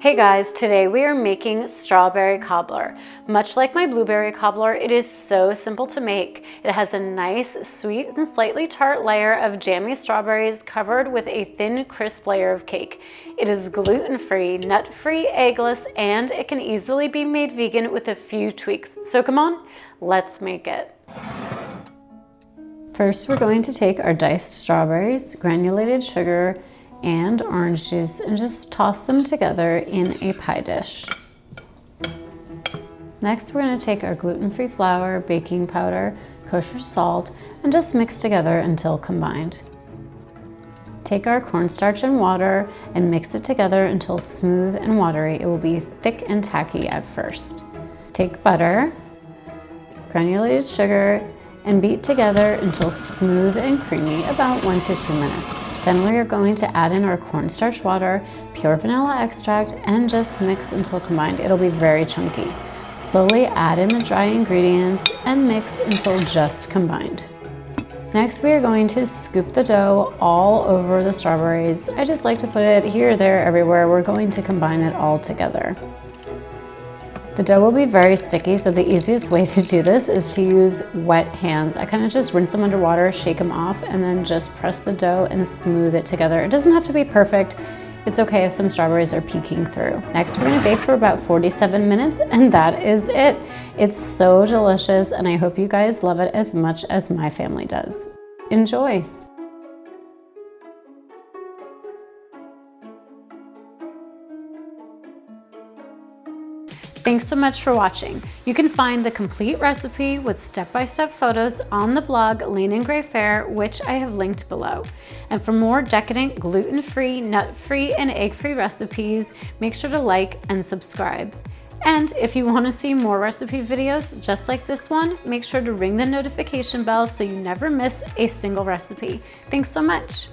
Hey guys, today we are making strawberry cobbler. Much like my blueberry cobbler, it is so simple to make. It has a nice, sweet and slightly tart layer of jammy strawberries covered with a thin, crisp layer of cake. It is gluten-free, nut-free, eggless, and it can easily be made vegan with a few tweaks. So come on, let's make it. First, we're going to take our diced strawberries, granulated sugar, and orange juice and just toss them together in a pie dish. Next, we're going to take our gluten-free flour, baking powder, kosher salt, and just mix together until combined. Take our cornstarch and water and mix it together until smooth and watery. It will be thick and tacky at first. Take butter, granulated sugar, and beat together until smooth and creamy, about 1 to 2 minutes. Then we are going to add in our cornstarch water, pure vanilla extract, and just mix until combined. It'll be very chunky. Slowly add in the dry ingredients and mix until just combined. Next, we are going to scoop the dough all over the strawberries. I just like to put it here, there, everywhere. We're going to combine it all together. The dough will be very sticky, so the easiest way to do this is to use wet hands. I kind of just rinse them under water, shake them off, and then just press the dough and smooth it together. It doesn't have to be perfect. It's okay if some strawberries are peeking through. Next, we're gonna bake for about 47 minutes, and that is it. It's so delicious, and I hope you guys love it as much as my family does. Enjoy. Thanks so much for watching. You can find the complete recipe with step-by-step photos on the blog Lean and Gray Fare, which I have linked below. And for more decadent, gluten-free, nut-free, and egg-free recipes, make sure to like and subscribe. And if you want to see more recipe videos just like this one, make sure to ring the notification bell so you never miss a single recipe. Thanks so much.